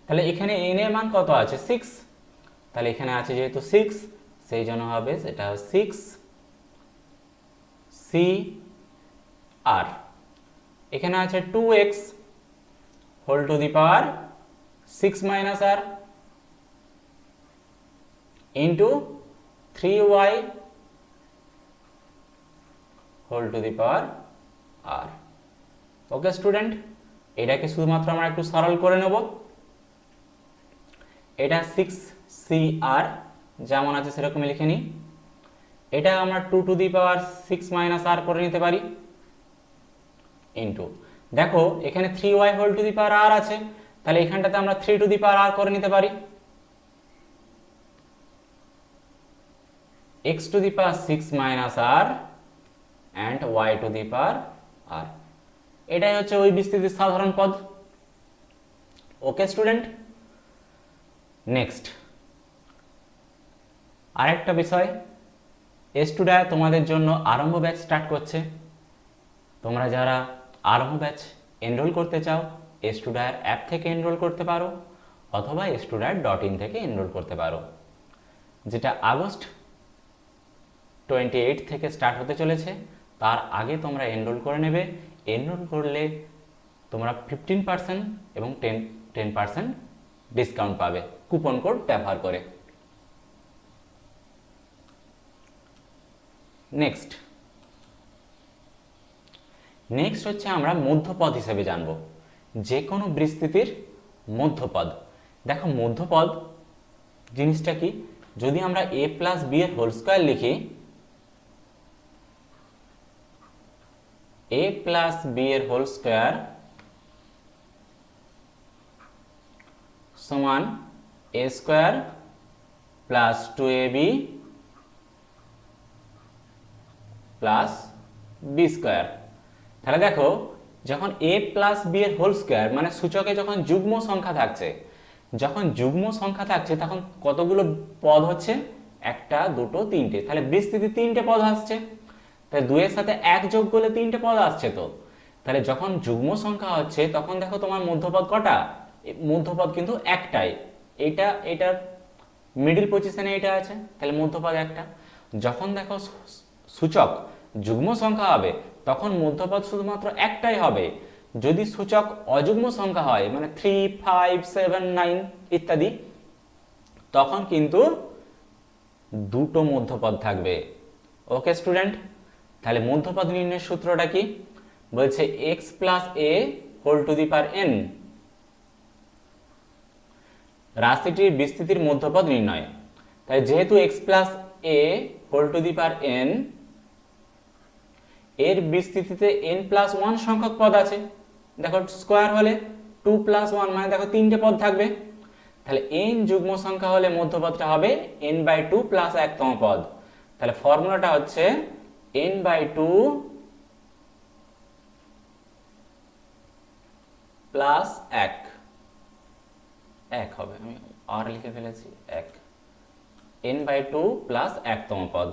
তাহলে এখানে এন এর মান কত আছে? 6, তাহলে এখানে আছে যেহেতু 6 সেই জন্য হবে সেটা 6 সি আর। এখানে আছে 2x whole to the power 6 minus R into 3y whole to the power R. Okay student, এটাকে শুধুমাত্র আমরা একটু সরল করে নেব। এটা 6cr যেমন আছে সেরকমই লিখে নিই। এটা আমরা 2 টু দি পাওয়ার 6 মাইনাস আর করে নিতে পারি ইন্টু, দেখো এখানে 3y whole to the power আর আছে, তাহলে এখানটাতে আমরা 3 টু দি পাওয়ার আর করে নিতে পারি, x to the power 6 minus R and y to the power R. এটাই হচ্ছে ওই বিস্তৃতির সাধারণ পদ। ওকে স্টুডেন্ট, নেক্সট আরেকটা বিষয়, স্টুডা তোমাদের জন্য আরম্ভ ব্যাচ স্টার্ট করছে। তোমরা যারা আরম্ভ ব্যাচ এনরোল করতে চাও স্টুডার অ্যাপ থেকে এনরোল করতে পারো অথবা student.in থেকে এনরোল করতে পারো, যেটা আগস্ট 28 থেকে স্টার্ট হতে চলেছে। তার আগে তোমরা এনরোল করে নেবে। এনরোল করলে তোমরা 15% এবং 10% ডিসকাউন্ট পাবে কুপন কোড ব্যবহার করে। নেক্সট হচ্ছে আমরা মধ্যপদ হিসেবে জানবো যে কোনো বিস্তৃতির মধ্যপদ। দেখো মধ্যপদ জিনিসটা কি? যদি আমরা a প্লাস b এর হোল স্কয়ার লিখি, a প্লাস b এর হোল স্কয়ার সমান a square plus 2ab plus b square. তাহলে দেখো যখন a প্লাস b এর হোল স্কয়ার মানে সূচকে যখন যুগ্ম সংখ্যা থাকছে, তখন কতগুলো পদ হচ্ছে? 1 2 3টে। তাহলে বিস্তৃতি 3টে পদ আসছে, তাহলে 2 এর সাথে 1 যোগ করলে 3টে পদ আসছে। তো তাহলে যখন যুগ্ম সংখ্যা হচ্ছে তখন দেখো তোমার মধ্যপদ কটা? মধ্যপদ কিন্তু একটাই, এটার মিডল পজিশনে এটা আছে, তাহলে মধ্যপদ একটা। যখন দেখো সূচক যুগ্ম সংখ্যা হবে তখন মধ্যপদ শুধুমাত্র একটাই হবে। যদি সূচক অযুগ্ম সংখ্যা হয় মানে 3 5 7 9 ইত্যাদি, তখন কিন্তু দুটো মধ্যপদ থাকবে। ওকে স্টুডেন্ট, তাহলে মধ্যপদ নির্ণয়ের সূত্রটা কি? বলছে x plus a whole to the power n, রাশিটির বিস্তৃতির মধ্যপদ নির্ণয়। তাই যেহেতু x plus a whole to the power n এর বিস্তৃতিতে n প্লাস 1 সংখ্যক পদ আছে। দেখো স্কয়ার হলে 2 প্লাস 1 মানে দেখো 3টে পদ থাকবে। তাহলে n যুগ্ম সংখ্যা হলে মধ্যপদটা হবে n/2 প্লাস 1তম পদ। তাহলে ফর্মুলাটা হচ্ছে n/2 প্লাস 1 হবে, আমি আর লিখে ফেলেছি 1, n/2 প্লাস 1তম পদ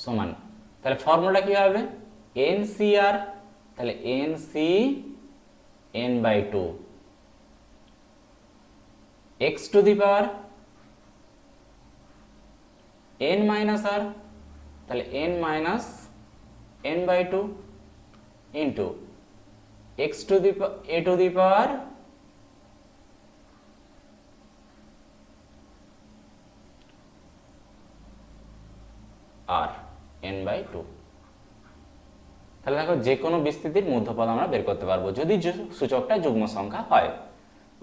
সমান, তাহলে ফর্মুলা কি হবে NCR, তাহলে NC n/2 x to the power n minus r, তাহলে n minus n/2 into x to the a to the power r n/2। তাহলে দেখো যে কোনো বিস্তৃতির মধ্যপদ আমরা বের করতে পারবো যদি সূচকটা যুগ্ম সংখ্যা হয়।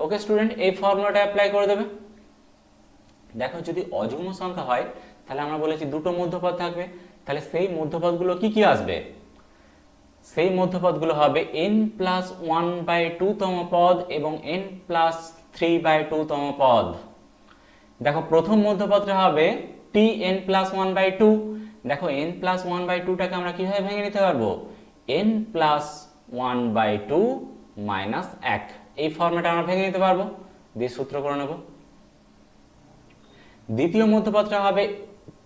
ওকে স্টুডেন্ট, এই ফর্মুলাটা অ্যাপ্লাই করে দেবে। দেখো যদি অযুগ্ম সংখ্যা হয় তাহলে আমরা বলেছি দুটো মধ্যপদ থাকবে, তাহলে সেই মধ্যপদগুলো কি কি আসবে, সেই মধ্যপদগুলো হবে n+1/2 তম পদ এবং n+3/2 তম পদ। দেখো প্রথম মধ্যপদটা হবে tn+1/2। দেখো n+1/2টাকে আমরা কিভাবে ভেঙে নিতে পারবো, n+1/2 মাইনাস 1, এই ফর্মেটে আমরা ভেঙে নিতে পারবো, দিয়ে সূত্র করে নেব। দ্বিতীয় মধ্যপদটা হবে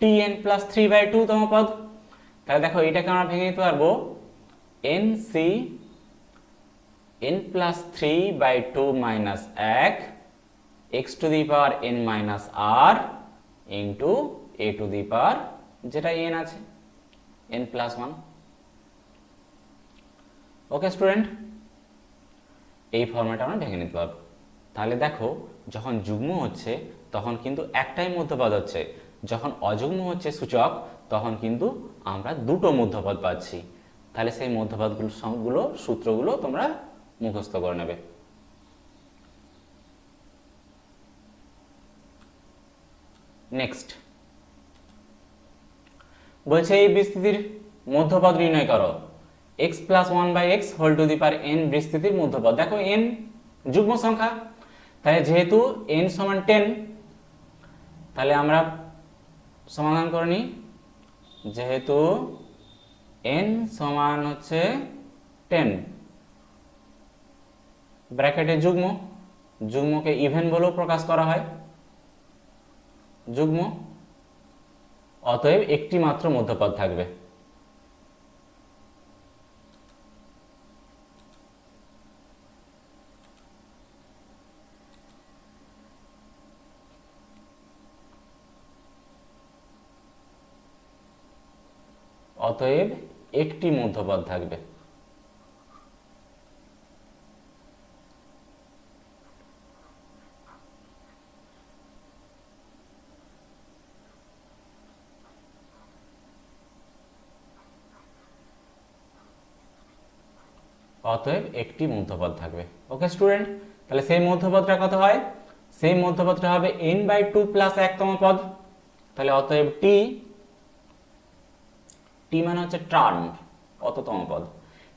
tn+3/2 তম পদ, তাহলে দেখো এটাকে আমরা ভেঙে নিতে পারবো nc n+3/2 minus 1 x to the power n minus r into a to the power যেটা n আছে n+1। ওকে স্টুডেন্ট, এই ফর্মেটে আমরা ভেঙে নিতে পারবো। তাহলে দেখো যখন যুগ্ম হচ্ছে তখন কিন্তু একটাই মধ্যপদ হচ্ছে, যখন অযুগ্ম হচ্ছে সূচক তখন কিন্তু আমরা দুটো মধ্যপদ পাচ্ছি। তাহলে সেই মধ্যপদগুলো সূত্রগুলো তোমরা মুখস্থ করে নেবে। নেক্সট বলছে এই বিস্তৃতির মধ্যপদ নির্ণয় করো, x+1/x whole to the power n বিস্তৃতির মধ্যপদ। দেখো n যুগ্ম সংখ্যা, তাহলে যেহেতু n সমান 10, তাহলে আমরা সমাধান করে নিই। যেহেতু n সমান হচ্ছে 10, ব্র্যাকেটে যুগ্ম, যুগ্মকে ইভেন বলেও প্রকাশ করা হয়, যুগ্ম, অতএব একটি মাত্র মধ্যপদ থাকবে। অতএব একটি মধ্যপদ থাকবে। অতএব একটি মধ্যপদ থাকবে। ওকে স্টুডেন্ট, তাহলে সেই মধ্যপদটা কত হয়, সেই মধ্যপদটা হবে n/2 প্লাস 1তম পদ। তাহলে অতএব t মানে হচ্ছে টার্ম, কততম পদ।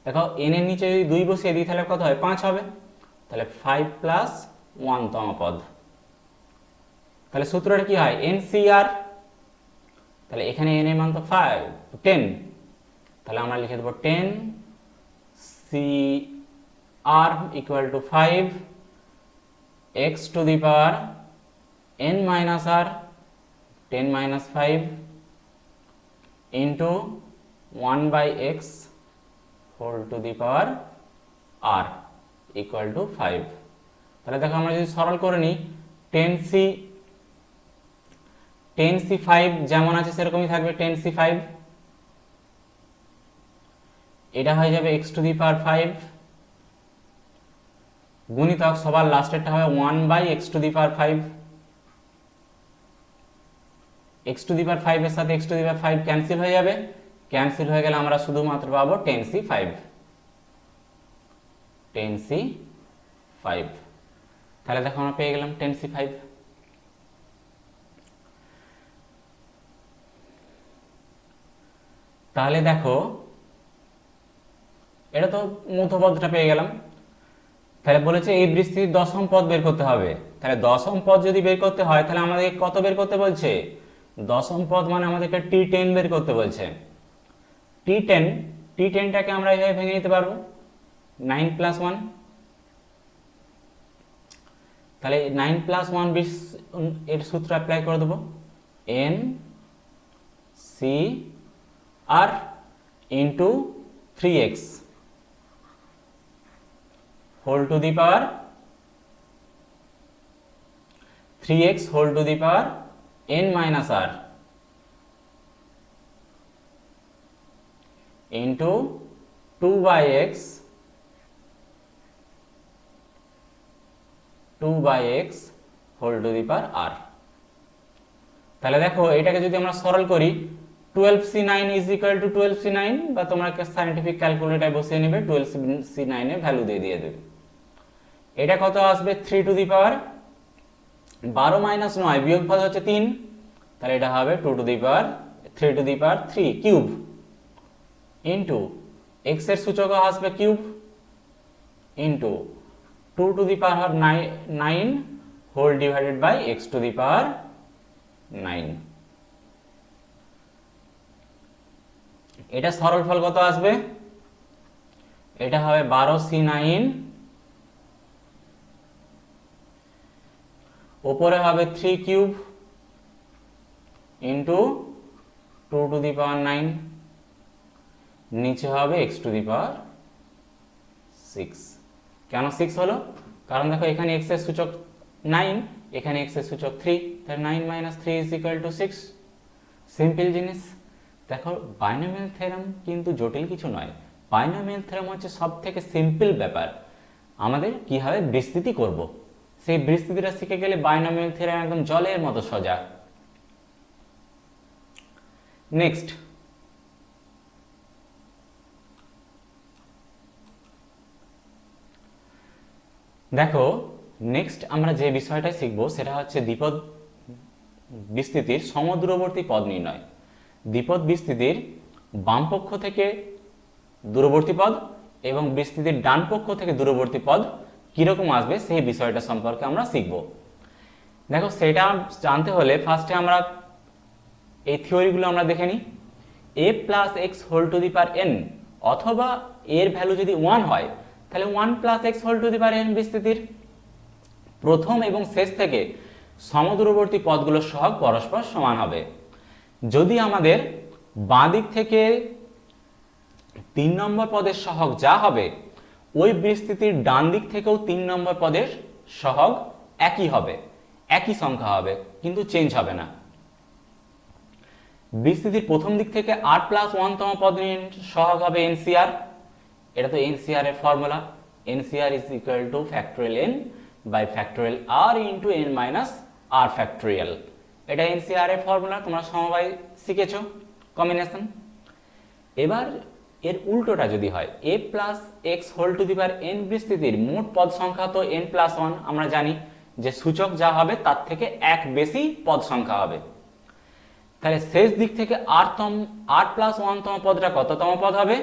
দেখো n এর নিচে যদি 2 বসিয়ে দিই তাহলে কত হয়, 5 হবে, তাহলে 5 প্লাস 1তম পদ। তাহলে সূত্রটা কি হয় NCR, তাহলে এখানে n এর মান তো 10, তাহলে আমরা লিখে দেবো 10 CR equal to 5 x to the power n minus r 10 minus 5 into 1/x whole to the power r equal to 5। তাহলে দেখো আমরা যদি সরল করে নিই 10c5 যেমন আছে সেরকমই থাকবে 10c5, এটা হয়ে যাবে x টু দি পাওয়ার 5 গুণিতক সবার লাস্টেরটা হবে 1/x to the power 5। x to the power 5 এর সাথে x to the power 5 cancel হয়ে যাবে, ক্যান্সেল হয়ে গেলে আমরা শুধুমাত্র পাবো 10c5। তাহলে দেখো আমরা পেয়ে গেলাম 10c5। তাহলে দেখো এটা তো মধ্যপদটা পেয়ে গেলাম। তাহলে বলেছে এই বিস্তৃতির দশম পদ বের করতে হবে। তাহলে দশম পদ যদি বের করতে হয় তাহলে আমাদের কত বের করতে বলছে, দশম পদ মানে আমাদেরকে T10 বের করতে বলছে। T10, T10টাকে আমরা এইভাবে ভেঙে নিতে পারবো 9 + 1, তাহলে 9 + 1 এর সূত্র অ্যাপ্লাই করে দেবো, n c r into 3x whole to the power 3x whole to the power n minus r into 2/x 2/x whole to the power r। তাহলে দেখো এটাকে যদি আমরা সরল করি 12c9 is equal two 12c9, বা তোমরা সায়েন্টিফিক ক্যালকুলেটরে বসিয়ে নেবে, 12c9 এর ভ্যালু দিয়ে দেবে। এটা কত আসবে 3 টু দি পাওয়ার 12 মাইনাস 9 বিয়োগফল হচ্ছে 3, তাহলে এটা হবে 2 to the power 3 to the power 3 cube into x এর সূচক আসবে cube into 2 to the power 9 whole divided by x to the power 9। এটা সরল ফল কত আসবে, এটা হবে 12c9 উপরে হবে 3 cube into 2 to the power 9, নিচে হবে x টু দি পাওয়ার 6। কেন 6 হলো, কারণ দেখো এখানে x এর সূচক 9, এখানে x এর সূচক 3, তাহলে 9 - 3 = 6। সিম্পল জিনিস। দেখো বাইনোমিয়াল থিওরেম কিন্তু জটিল কিছু নয়, বাইনোমিয়াল থিওরেম হচ্ছে সবথেকে সিম্পল ব্যাপার। আমাদের কিভাবে বিস্তৃতি করব, সেই বিস্তৃতিটা শিখে গেলে বাইনোমিয়াল থিওরেম একদম জলের মতো সোজা। নেক্সট দেখো, নেক্সট আমরা যে বিষয়টা শিখবো সেটা হচ্ছে দ্বিপদ বিস্তৃতির সমদূরবর্তী পদ নির্ণয়। দ্বিপদ বিস্তৃতির বাম পক্ষ থেকে দূরবর্তী পদ এবং বিস্তৃতির ডান পক্ষ থেকে দূরবর্তী পদ কিরকম আসবে সেই বিষয়টা সম্পর্কে আমরা শিখব। দেখো সেটা জানতে হলে ফার্স্টে আমরা এই থিওরিগুলো আমরা দেখে নিই। a plus X whole to the power n, অথবা এর ভ্যালু যদি 1 হয় তাহলে 1 plus X whole to the power n বিস্তৃতির প্রথম এবং শেষ থেকে সমদূরবর্তী পদগুলোর সহগ পরস্পর সমান হবে। যদি আমাদের বাঁ দিক থেকে 3 নম্বর পদের সহগ যা হবে, ওই বিস্তৃতির ডান দিক থেকেও 3 নম্বর পদের সহগ একই হবে, একই সংখ্যা হবে, কিন্তু চেঞ্জ হবে না। বিস্তৃতির প্রথম দিক থেকে r + 1 তম পদের সহগ হবে NCR, এটা তো NCR এর formula, NCR is equal to factorial n by factorial r into n minus r factorial। এটা NCR এর ফর্মুলা, তোমরা সমবায় শিখেছো কম্বিনেশন। এবার এর উল্টোটা যদি হয় a plus X whole to the power n বিস্তৃতির মোট পদ সংখ্যা তো n + 1, আমরা জানি যে সূচক যা হবে তার থেকে এক বেশি পদ সংখ্যা হবে। তাহলে শেষ দিক থেকে r + 1 তম পদটা কততম পদ হবে,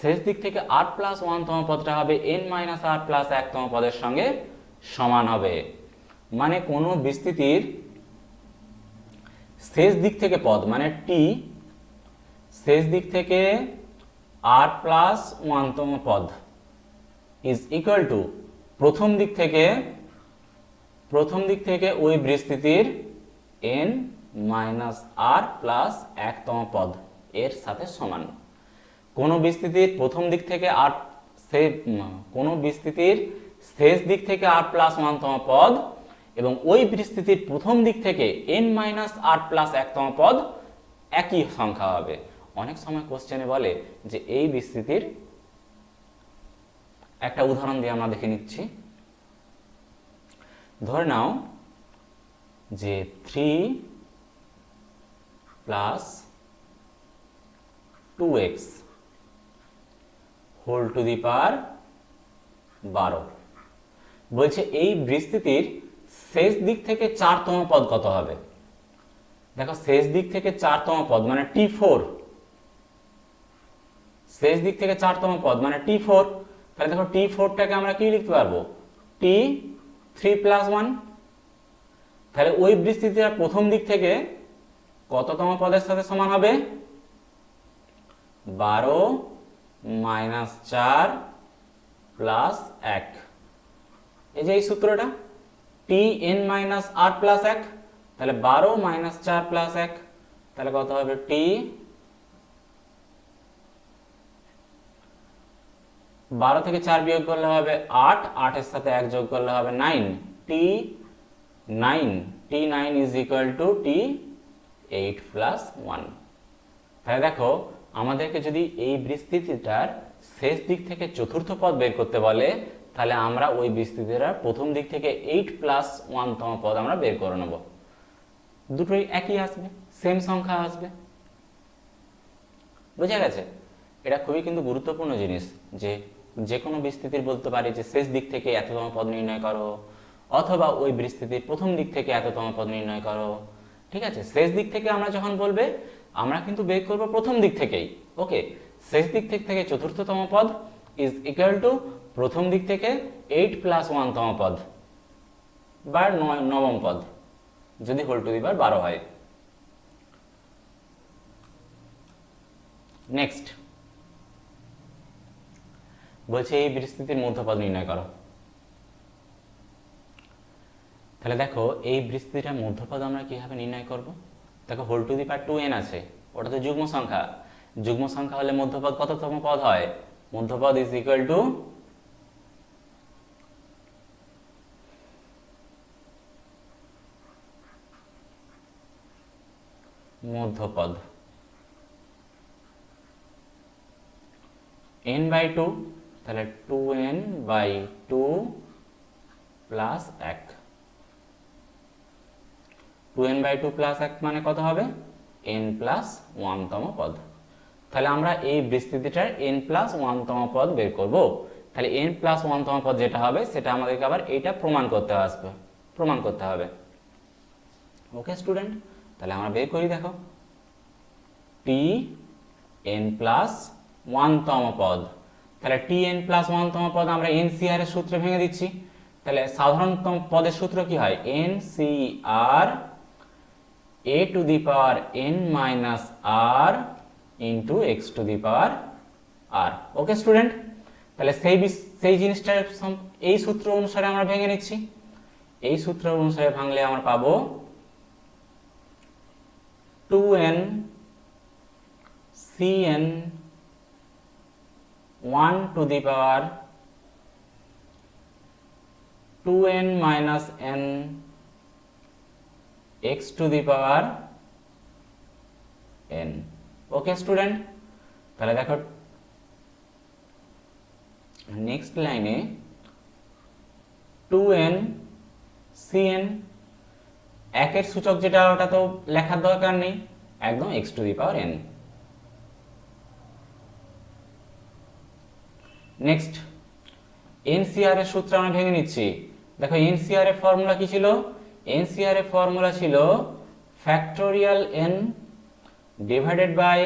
শেষ দিক থেকে r + 1 তম পদটা হবে n - r + 1 তম পদের সঙ্গে সমান হবে। মানে কোনো বিস্তৃতির শেষ দিক থেকে পদ মানে t, শেষ দিক থেকে r + 1 তম পদ ইজ ইকুয়াল টু প্রথম দিক থেকে ওই বিস্তৃতির n - r + 1 তম পদ এর সাথে সমান। কোন বিস্তৃতির প্রথম দিক থেকে কোন বিস্তৃতির শেষ দিক থেকে r + 1 তম পদ এবং ওই বিস্তৃতির প্রথম দিক থেকে n - r + 1 তম পদ একই সংখ্যা হবে। অনেক সময় কোশ্চেনে বলে যে এই বিস্তৃতির একটা উদাহরণ দিয়ে আমরা দেখে নিচ্ছি। ধরে নাও যে 3 + 2x whole to the power 12 বলছে এই বিস্তৃতির শেষ দিক থেকে 4 তম পদ কত হবে। দেখো শেষ দিক থেকে 4 তম পদ মানে t4, শেষ দিক থেকে 4 তম পদ মানে t4। তাহলে দেখো t4টাকে আমরা কি লিখতে পারবো, t3 + 1। তাহলে ওই বিস্তৃতির প্রথম দিক থেকে কততম পদের সাথে সমান হবে? 12 মাইনাস 4 প্লাস 1। এই যে এই সূত্রটা tn মাইনাস r প্লাস 1, তাহলে 12 মাইনাস 4 প্লাস 1, তাহলে কত হবে? t 12 থেকে 4 বিয়োগ করলে হবে 8, 8 এর সাথে 1 যোগ করলে হবে 9, t 9, t9 is equal two t8 plus 1। তাহলে দেখো আমাদেরকে যদি এই বিস্তৃতিটার শেষ দিক থেকে চতুর্থ পদ বের করতে বলে, তাহলে আমরা ওই বিস্তৃতিটার প্রথম দিক থেকে 8 প্লাস 1 তম পদ আমরা বের করে নেব। দুটোই একই আসবে, সেম সংখ্যা আসবে। বুঝা গেছে? এটা খুবই কিন্তু গুরুত্বপূর্ণ জিনিস, যে কোনো বিস্তৃতির বলতে পারি যে শেষ দিক থেকে এততম পদ নির্ণয় করো, অথবা ওই বিস্তৃতির প্রথম দিক থেকে এততম পদ নির্ণয় করো। ঠিক আছে, শেষ দিক থেকে আমরা যখন বলবে আমরা কিন্তু বের করব প্রথম দিক থেকেই। ওকে, শেষ দিক থেকে চতুর্থতম পদ ইজ ইকুয়াল টু প্রথম দিক থেকে 8 প্লাস 1 তম পদ বা নবম পদ, যদি হোল টু দি পাওয়ার 12 হয়। নেক্সট বলছে এই বিস্তৃতির মধ্যপদ নির্ণয় করো। তাহলে দেখো এই বিস্তৃতিটার মধ্যপদ আমরা কিভাবে নির্ণয় করব? দেখো whole to the power 2n আছে, ওটা তো যুগ্ম সংখ্যা। যুগ্ম সংখ্যা হলে মধ্যপদ কততম পদ হয়? মধ্যপদ ইজ ইকুয়াল টু মধ্যপদ n বাই 2, তাহলে 2n by 2 plus 1। 2n by 2 plus 1 মানে কত হবে? n প্লাস 1 তম পদ। তাহলে আমরা এই বিস্তৃতিটার n প্লাস 1 তম পদ বের করব। তাহলে n প্লাস 1 তম পদ যেটা হবে সেটা আমাদেরকে আবার এইটা প্রমাণ করতে হবে। ওকে স্টুডেন্ট, তাহলে আমরা বের করি। দেখো tn প্লাস 1 তম পদ, তাহলে tn প্লাস 1 তম পদ আমরা NCR এর সূত্রে ভেঙে দিচ্ছি। তাহলে সাধারণ পদের সূত্র কি হয়? NCR a to the power n minus r into x to the power r। Okay student, তাহলে সেই জিনিসটা এই সূত্র অনুসারে আমরা ভেঙে নিচ্ছি। এই সূত্র অনুসারে ভাঙলে আমরা পাবো 2n cn 1 two the power 2n minus n x to the power n। Okay student, তাহলে দেখো নেক্সট লাইনে 2n cn, একের সূচক যেটা ওটা তো লেখার দরকার নেই, একদম x to the power n। Next NCR এর সূত্র আমরা ভেঙে নিচ্ছি। দেখো NCR এর ফর্মুলা কি ছিল? NCR এর ফর্মুলা ছিল factorial n divided by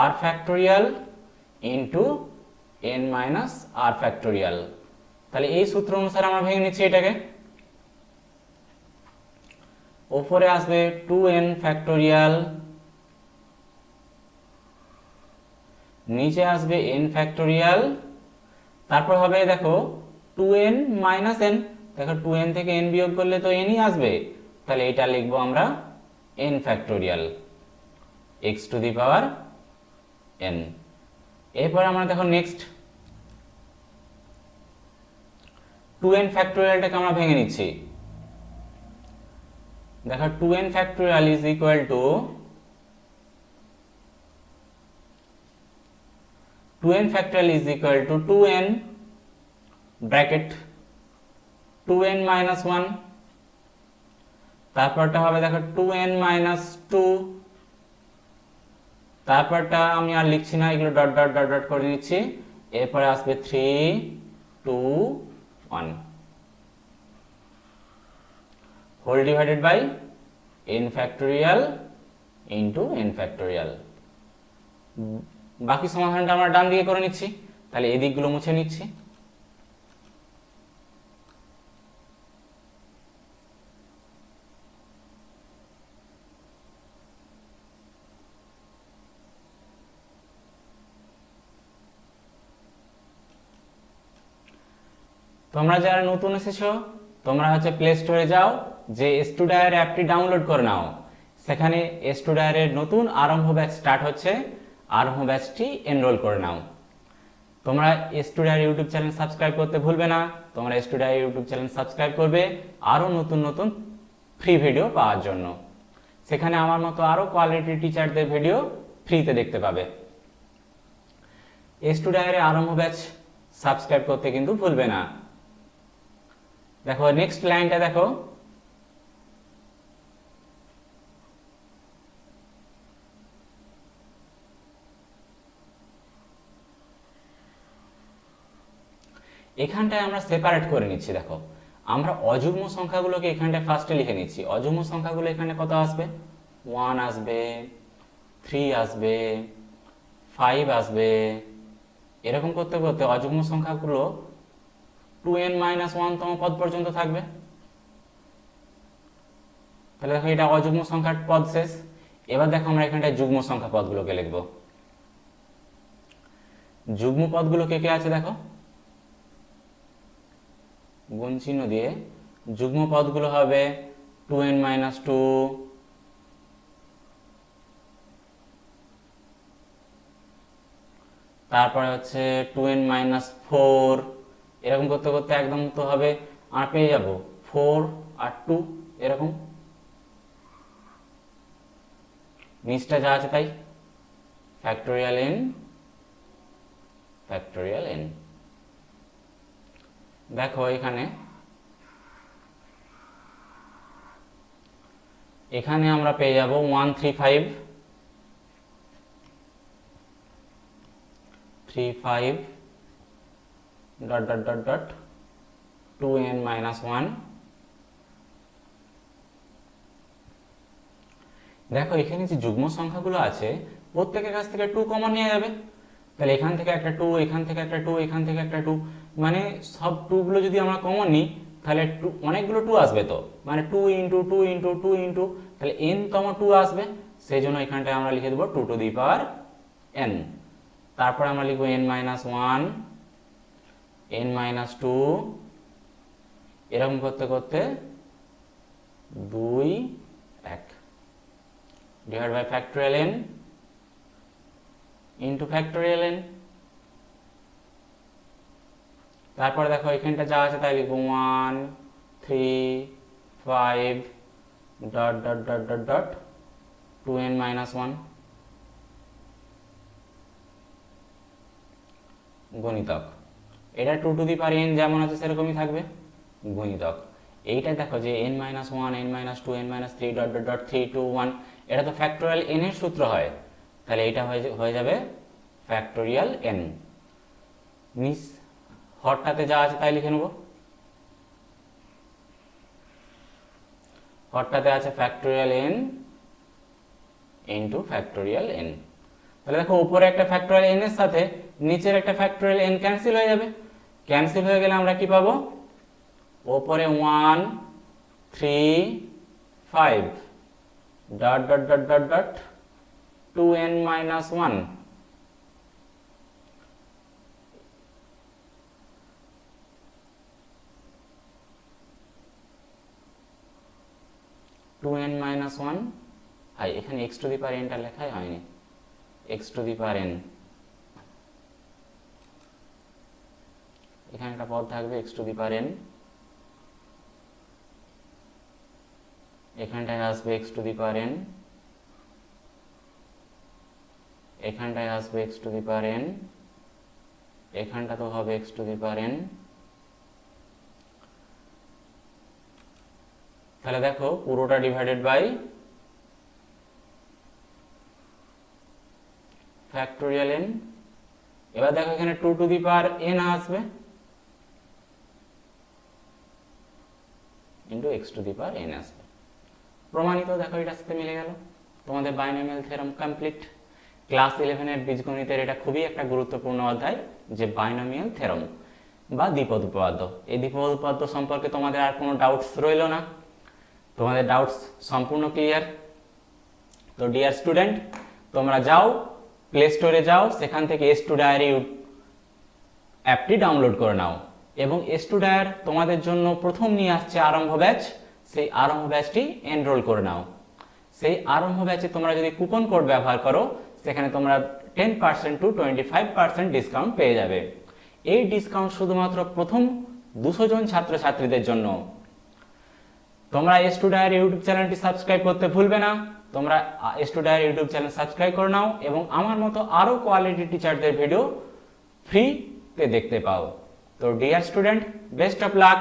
r factorial into n minus r factorial. তাহলে এই সূত্র অনুসারে আমরা ভেঙে নিচ্ছি এটাকে। উপরে আসবে 2n ফ্যাক্টোরিয়াল, নিচে আসবে n ফ্যাক্টোরিয়াল, তারপর হবে দেখো 2n মাইনাস n। দেখো 2n থেকে n বিয়োগ করলে তো n ই আসবে, তাহলে এটা লিখবো আমরা n factorial x to the power n। এরপর আমরা দেখো নেক্সট 2n ফ্যাক্টোরিয়ালটাকে আমরা ভেঙে নিচ্ছি। দেখো 2n factorial is equal two 2n factorial is equal to 2n bracket 2n minus 1, তারপরটা হবে দেখো 2n minus 2, তারপরটা আমি আর লিখছি না, এগুলো ডট ডট ডট ডট করে নিচ্ছি। এরপরে আসবে 3 2 1 whole divided by n factorial into n factorial. বাকি সমাধানটা আমরা ডান দিকে করে নিচ্ছি। তাহলে এই দিকগুলো মুছে নিচ্ছি। তোমরা যারা নতুন এসেছো তোমরা হচ্ছে প্লে স্টোরে যাও, যে স্টুডায়ার অ্যাপটি ডাউনলোড করে নাও। সেখানে স্টুডায়ারের নতুন আরম্ভ ব্যাচ স্টার্ট হচ্ছে, আরম্ভ ব্যাচটি এনরোল করে নাও। তোমরা স্টুডায়ার ইউটিউব চ্যানেল সাবস্ক্রাইব করতে ভুলবে না। তোমরা স্টুডায়ার ইউটিউব চ্যানেল সাবস্ক্রাইব করবে আরও নতুন নতুন ফ্রি ভিডিও পাওয়ার জন্য। সেখানে আমার মতো আরও কোয়ালিটি টিচারদের ভিডিও ফ্রিতে দেখতে পাবে। স্টুডায়ারে আরম্ভ ব্যাচ সাবস্ক্রাইব করতে কিন্তু ভুলবে না। দেখো নেক্সট লাইনটা দেখো, এখানটায় আমরা সেপারেট করে নিচ্ছি। দেখো আমরা অযুগ্ম সংখ্যাগুলোকে এখানটায় ফার্স্টে লিখে নিচ্ছি। অযুগ্ম সংখ্যাগুলো এখানে কত আসবে, 1 আসবে, 3 আসবে, 5 আসবে। এরকম করতে করতে অযুগ্ম সংখ্যাগুলো 2n-1 তম পদ পর্যন্ত থাকবে। তাহলে দেখো এটা অযুগ্ম সংখ্যার পদ শেষ। এবার দেখো আমরা এখানটায় যুগ্ম সংখ্যা পদগুলোকে লিখব। যুগ্ম পদগুলো কে কে আছে দেখো, গুণ চিহ্ন দিয়ে যুগ্ম পদগুলো হবে 2n-2, তারপরে হচ্ছে 2n-4। এরকম করতে করতে একদম তো হবে আর পেয়ে যাব 4 আর 2, এরকম নিচটা যা আছে তাই ফ্যাক্টোরিয়াল n, ফ্যাক্টোরিয়াল n। দেখো এখানে আমরা পেয়ে যাব 135, 35 dot dot dot dot 2n-1। দেখো এখানে যে যুগ্ম সংখ্যাগুলো আছে প্রত্যেকের কাছ থেকে 2 কমন নিয়ে যাবে। তাহলে এখান থেকে একটা 2, এখান থেকে একটা 2, এখান থেকে একটা 2, মানে সব 2 গুলো যদি আমরা কমন নিই তাহলে অনেকগুলো 2 আসবে। তো মানে 2 ইন্টু 2 ইন্টু 2 ইন্টু, তাহলে n তম 2 আসবে। সেই জন্য এখানটায় আমরা লিখে দেবো 2 টু দি পাওয়ার n। তারপর আমরা লিখবো n-1, n-2, এরকম করতে করতে 2, 1 divide by factorial n into factorial n। তারপরে দেখো এখানটা যা আছে তাই লিখবো 1, 3, 5 dot dot dot dot dot 2n-1 গুণিতক। এটা 2 টু দি পাওয়ার n যেমন আছে সেরকমই থাকবে গুণিতক। এইটা দেখো যে n-1, n-2, n-3 dot dot dot 3, 2, 1, এটা তো ফ্যাক্টোরিয়াল n এর সূত্র হয়। তাহলে এটা হয়ে যাবে ফ্যাক্টোরিয়াল n। নিচ হরটাতে যা আছে তাই লিখে নেব। হরটাতে আছে factorial n into factorial n। তাহলে দেখো উপরে একটা ফ্যাক্টোরিয়াল n এর সাথে নিচের একটা ফ্যাক্টোরিয়াল n ক্যান্সেল হয়ে যাবে। ক্যান্সেল হয়ে গেলে আমরা কি পাবো, উপরে 1, 3, 5 dot dot dot dot dot 2n-1 2n-1। হাই এখানে x to the power n টা লেখাই হয়নি, x to the power n, এখানে একটা পদ থাকবে x to the power n, এখানটায় আসবে x to the power n, এখানটায় আসবে x to the power n, এখানটা তো হবে x to the power n। তাহলে দেখো পুরোটা ডিভাইডেড বাই ফ্যাক্টোরিয়াল n। এবার দেখো এখানে 2 টু দি পাওয়ার n আসবে into x to the power n আসবে। প্রমাণিত। দেখো এটার সাথে মিলে গেল। তোমাদের বাইনোমিয়াল থিওরেম কমপ্লিট। ক্লাস 11 এর বীজগণিতের এটা খুবই একটা গুরুত্বপূর্ণ অধ্যায়, যে বাইনোমিয়াল থিওরেম বা দ্বিপদ উপপাদ্য। এই দ্বিপদ উপপাদ্য সম্পর্কে তোমাদের আর কোনো ডাউটস রইল না? তোমাদের ডাউটস সম্পূর্ণ ক্লিয়ার? তো ডিয়ার স্টুডেন্ট, তোমরা যাও প্লে স্টোরে যাও, সেখান থেকে স্টুডায়ারি অ্যাপটি ডাউনলোড করে নাও। এবং স্টুডার তোমাদের জন্য প্রথম নিয়ে আসছে আরম্ভ ব্যাচ। সেই আরম্ভ ব্যাচটি এনরোল করে নাও। সেই আরম্ভ ব্যাচে তোমরা যদি কুপন কোড ব্যবহার করো, সেখানে তোমরা 10% টু 25% ডিসকাউন্ট পেয়ে যাবে। এই ডিসকাউন্ট শুধুমাত্র প্রথম 200 জন ছাত্রছাত্রীদের জন্য। তোমরা স্টুডার ইউটিউব চ্যানেলটি সাবস্ক্রাইব করতে ভুলবে না। তোমরা স্টুডার ইউটিউব চ্যানেল সাবস্ক্রাইব করে নাও এবং আমার মতো আরও কোয়ালিটি টিচারদের ভিডিও ফ্রিতে দেখতে পাও। তো dear student, best of luck.